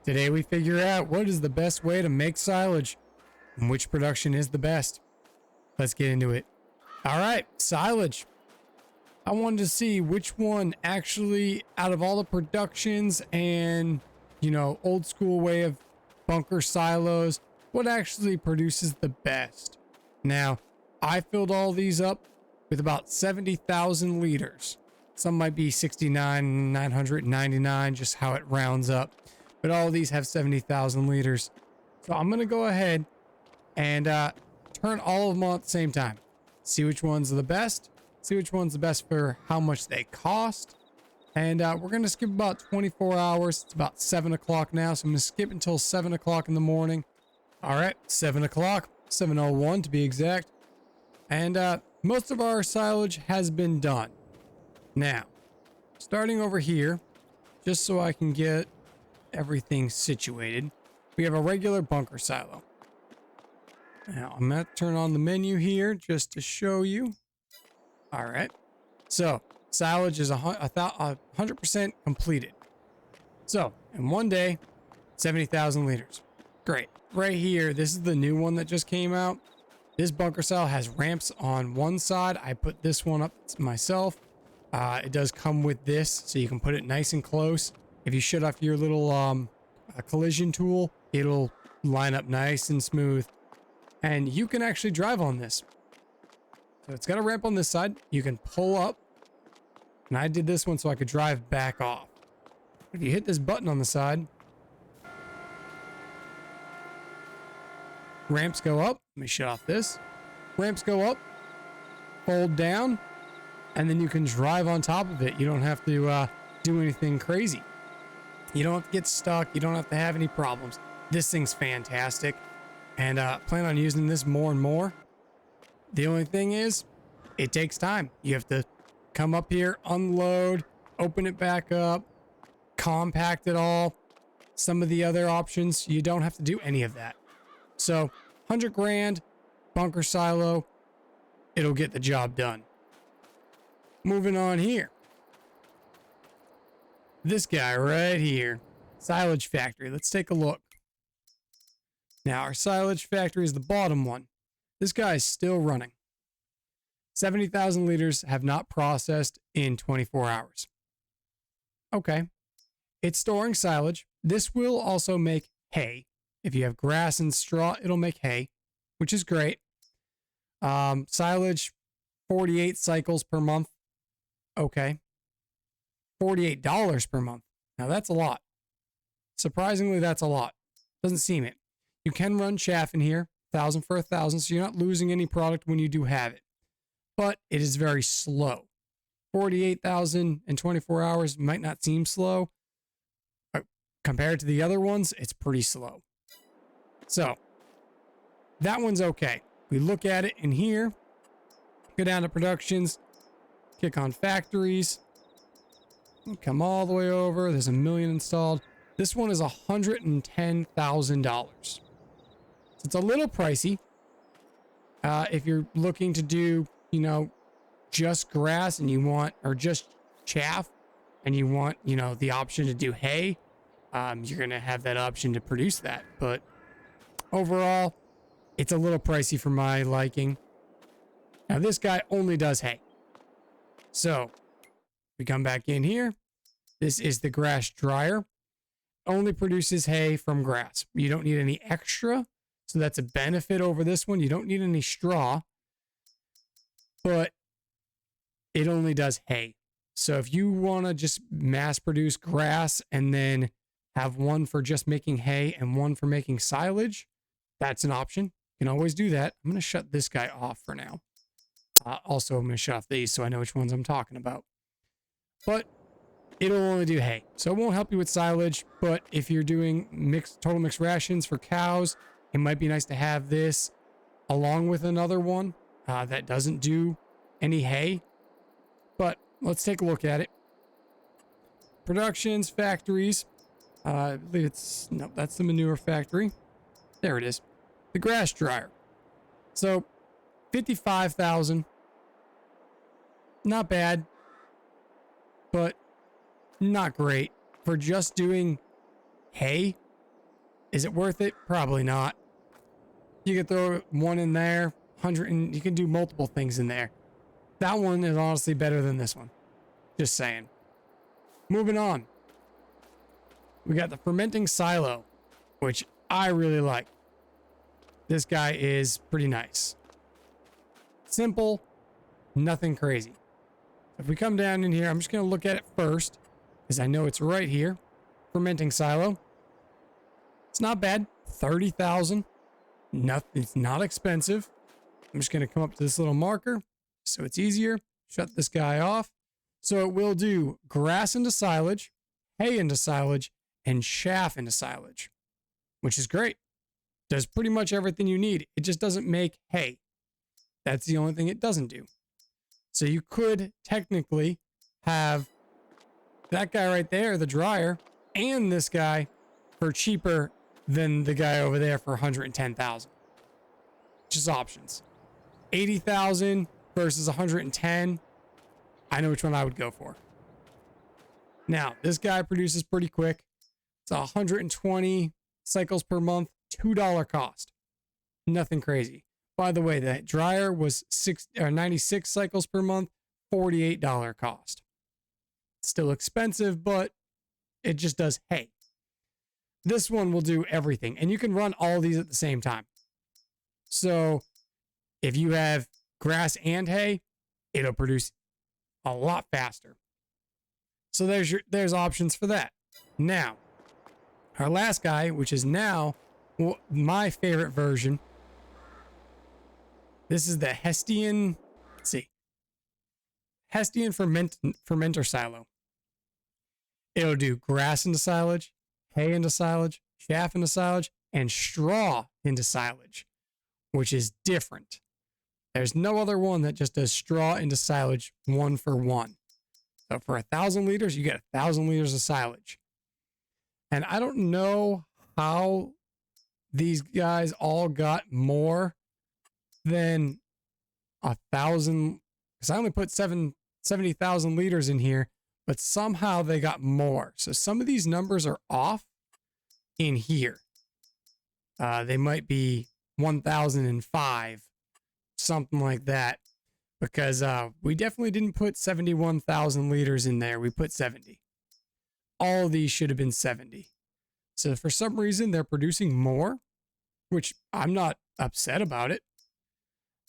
Today we figure out what is the best way to make silage and which production is the best. Let's get into it. All right, silage. I wanted to see which one actually, out of all the productions and, old school way of bunker silos, what actually produces the best. Now, I filled all these up with about 70,000 liters. Some might be 69,999, just how it rounds up. But all of these have 70,000 liters. So I'm going to go ahead and turn all of them on at the same time. See which one's the best. See which one's the best for how much they cost. And we're going to skip about 24 hours. It's about 7 o'clock now. So I'm going to skip until 7 o'clock in the morning. All right, 7 o'clock, 7:01 to be exact. And most of our silage has been done. Now, starting over here, just so I can get everything situated, we have a regular bunker silo. Now, I'm going to turn on the menu here just to show you. All right. So, silage is 100% completed. So, in one day, 70,000 liters. Great. Right here, this is the new one that just came out. This bunker silo has ramps on one side. I put this one up myself. It does come with this, so you can put it nice and close. If you shut off your little collision tool, it'll line up nice and smooth. And you can actually drive on this. So it's got a ramp on this side. You can pull up. And I did this one so I could drive back off. If you hit this button on the side, ramps go up. Let me shut off this. Ramps go up, fold down, and then you can drive on top of it. You don't have to do anything crazy. You don't have to get stuck. You don't have to have any problems. This thing's fantastic. And plan on using this more and more. The only thing is, it takes time. You have to come up here, unload, open it back up, compact it all. Some of the other options, you don't have to do any of that. So, 100 grand, bunker silo, it'll get the job done. Moving on here. This guy right here, Silage Factory. Let's take a look. Now, our Silage Factory is the bottom one. This guy is still running. 70,000 liters have not processed in 24 hours. Okay. It's storing silage. This will also make hay. If you have grass and straw, it'll make hay, which is great. Silage, 48 cycles per month. Okay. $48 per month. Now that's a lot. Surprisingly, that's a lot. Doesn't seem it. You can run chaff in here, 1,000 for 1,000, so you're not losing any product when you do have it. But it is very slow. 48,000 in 24 hours might not seem slow. But compared to the other ones, it's pretty slow. So, that one's okay. We look at it in here, go down to productions, click on factories, come all the way over. There's 1 million installed. This one is $110,000. So it's a little pricey. If you're looking to do, just grass and you want, or just chaff and you want, the option to do hay, you're going to have that option to produce that. But overall, it's a little pricey for my liking. Now, this guy only does hay. So we come back in here. This is the grass dryer. Only produces hay from grass. You don't need any extra. So that's a benefit over this one. You don't need any straw, but it only does hay. So if you want to just mass produce grass and then have one for just making hay and one for making silage, that's an option. You can always do that. I'm going to shut this guy off for now. Also, I'm going to shut off these so I know which ones I'm talking about. But it'll only do hay. So it won't help you with silage, but if you're doing total mixed rations for cows, it might be nice to have this along with another one that doesn't do any hay. But let's take a look at it. Productions, factories. I believe that's the manure factory. There it is. The grass dryer. So 55,000. Not bad, but not great for just doing hay Is it worth it? Probably not. You could throw one in there, 100, and you can do multiple things in there. That one is honestly better than this one. Just saying. Moving on. We got the Fermenting Silo, which I really like. This guy is pretty nice. Simple, nothing crazy. If we come down in here, I'm just going to look at it first, because I know it's right here. Fermenting Silo. It's not bad. 30,000. It's not expensive. I'm just going to come up to this little marker so it's easier. Shut this guy off. So it will do grass into silage, hay into silage, and chaff into silage, which is great. Does pretty much everything you need. It just doesn't make hay. That's the only thing it doesn't do. So you could technically have that guy right there, the dryer, and this guy for cheaper than the guy over there for 110,000. Just options. 80,000 versus 110. I know which one I would go for. Now, this guy produces pretty quick. It's 120 cycles per month, $2 cost. Nothing crazy. By the way, the dryer was 96 cycles per month, $48 cost. Still expensive, but it just does hay. This one will do everything, and you can run all these at the same time. So if you have grass and hay, it'll produce a lot faster. So there's options for that. Now, our last guy, which is now my favorite version. This is the Hestian, let's see. Hestian Fermenter Silo. It'll do grass into silage, hay into silage, chaff into silage, and straw into silage, which is different. There's no other one that just does straw into silage 1 for 1. So for 1,000 liters, you get 1,000 liters of silage. And I don't know how these guys all got more than 1,000, because I only put 70,000 liters in here, but somehow they got more. So some of these numbers are off in here. They might be 1,005, something like that, because we definitely didn't put 71,000 liters in there. We put 70. All of these should have been 70. So for some reason, they're producing more, which I'm not upset about it.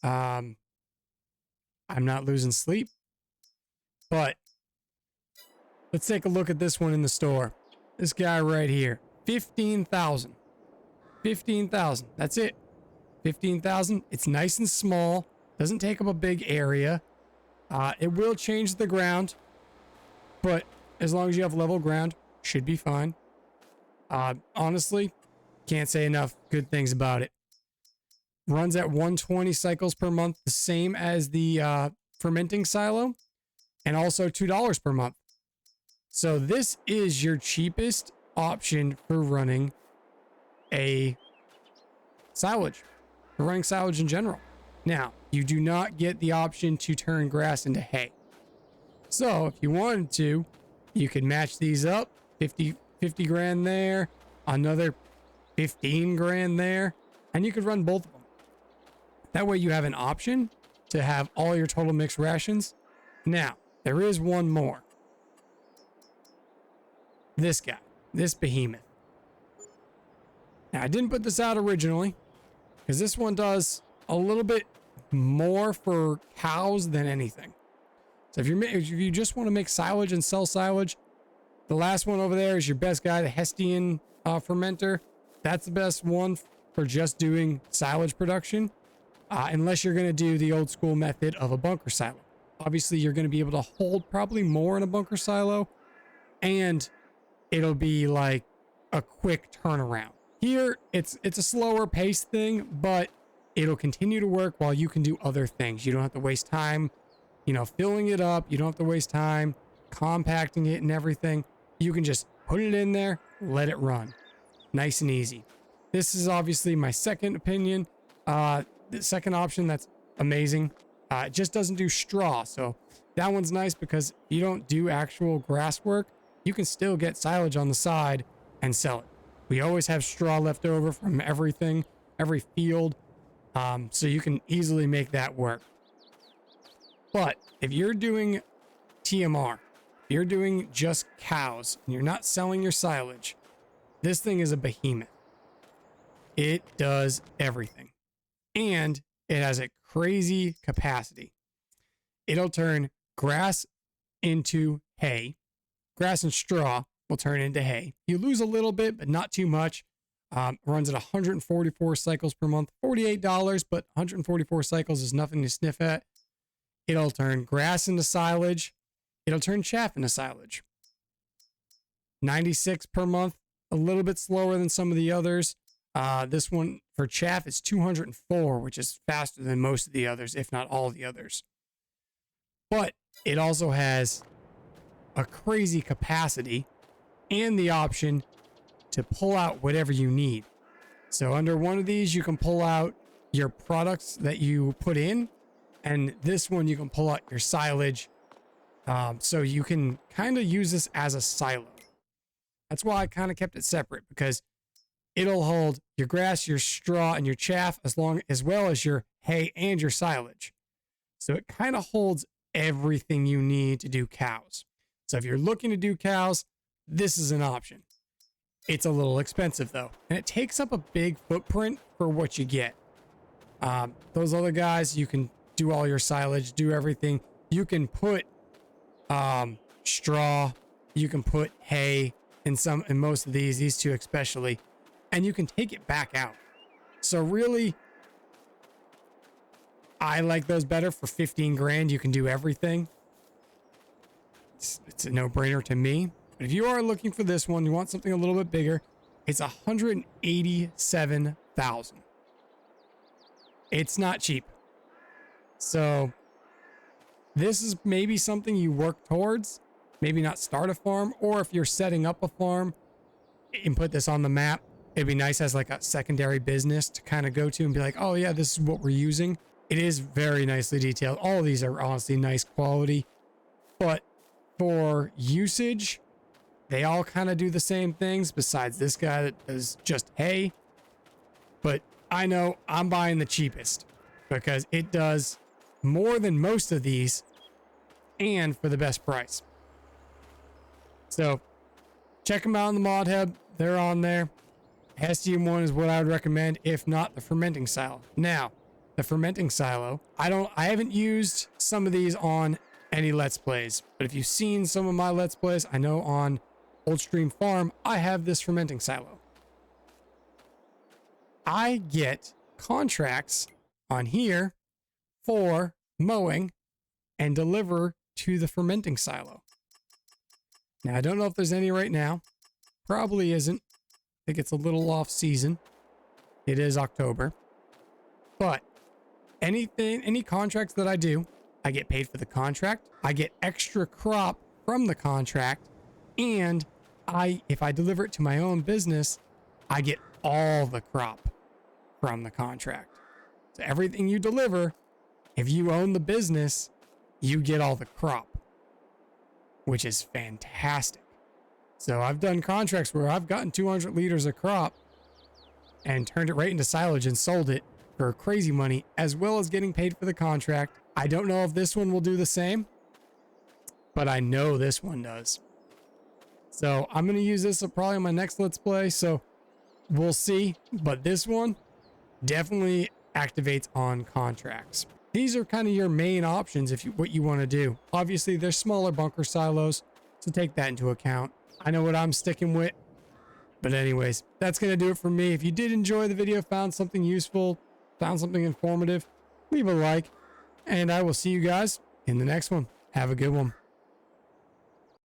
I'm not losing sleep, but let's take a look at this one in the store. This guy right here, 15,000. 15,000. That's it. 15,000. It's nice and small. Doesn't take up a big area. It will change the ground, but as long as you have level ground, should be fine. Honestly, can't say enough good things about it. Runs at 120 cycles per month, the same as the Fermenting Silo, and also $2 per month. So this is your cheapest option for running a silage, for running silage in general. Now, you do not get the option to turn grass into hay. So if you wanted to, you could match these up, 50 grand there, another 15 grand there, and you could run both of them. That way you have an option to have all your total mixed rations. Now, there is one more. This guy, this behemoth. Now, I didn't put this out originally because this one does a little bit more for cows than anything. So if you just want to make silage and sell silage, the last one over there is your best guy, the Hestian fermenter. That's the best one for just doing silage production, unless you're going to do the old school method of a bunker silo. Obviously, you're going to be able to hold probably more in a bunker silo, and it'll be like a quick turnaround. Here, it's a slower pace thing, but it'll continue to work while you can do other things. You don't have to waste time, filling it up. You don't have to waste time compacting it and everything. You can just put it in there, let it run. Nice and easy. This is obviously my second opinion. The second option, that's amazing. It just doesn't do straw. So that one's nice because if you don't do actual grass work, you can still get silage on the side and sell it. We always have straw left over from everything, every field. So you can easily make that work. But if you're doing TMR, if you're doing just cows and you're not selling your silage, this thing is a behemoth. It does everything. And it has a crazy capacity. It'll turn grass into hay. Grass and straw will turn into hay. You lose a little bit, but not too much. Runs at 144 cycles per month, $48, but 144 cycles is nothing to sniff at. It'll turn grass into silage. It'll turn chaff into silage. 96 per month, a little bit slower than some of the others. This one for chaff is 204, which is faster than most of the others, if not all the others. But it also has a crazy capacity and the option to pull out whatever you need. So under one of these, you can pull out your products that you put in, and this one you can pull out your silage. So you can kind of use this as a silo. That's why I kind of kept it separate, because it'll hold your grass, your straw, and your chaff as well as your hay and your silage. So it kind of holds everything you need to do cows. So if you're looking to do cows, this is an option. It's a little expensive though, and it takes up a big footprint for what you get. Those other guys, you can do all your silage, do everything. You can put straw, you can put hay in most of these two especially, and you can take it back out. So really, I like those better. For 15 grand, you can do everything. It's a no-brainer to me. But if you are looking for this one, you want something a little bit bigger, it's $187,000. It's not cheap. So this is maybe something you work towards, maybe not start a farm, or if you're setting up a farm and put this on the map, it'd be nice as like a secondary business to kind of go to and be like, oh yeah, this is what we're using. It is very nicely detailed. All of these are honestly nice quality, but for usage, they all kind of do the same things besides this guy that does just hay. But I know I'm buying the cheapest because it does more than most of these and for the best price. So check them out on the Mod Hub. They're on there. SDM1 is what I would recommend, if not the Fermenting Silo. Now, the Fermenting Silo, I haven't used some of these on any Let's Plays, but if you've seen some of my Let's Plays, I know on Old Stream Farm, I have this Fermenting Silo. I get contracts on here for mowing and deliver to the Fermenting Silo. Now, I don't know if there's any right now. Probably isn't. I think it's a little off season. It is October. But any contracts that I do, I get paid for the contract. I get extra crop from the contract. And if I deliver it to my own business, I get all the crop from the contract. So everything you deliver, if you own the business, you get all the crop, which is fantastic. So I've done contracts where I've gotten 200 liters of crop and turned it right into silage and sold it for crazy money, as well as getting paid for the contract. I don't know if this one will do the same, but I know this one does. So I'm going to use this probably on my next Let's Play, so we'll see. But this one definitely activates on contracts. These are kind of your main options if what you want to do. Obviously, there's smaller bunker silos, so take that into account. I know what I'm sticking with. But anyways, that's going to do it for me. If you did enjoy the video, found something useful, found something informative, leave a like, and I will see you guys in the next one. Have a good one.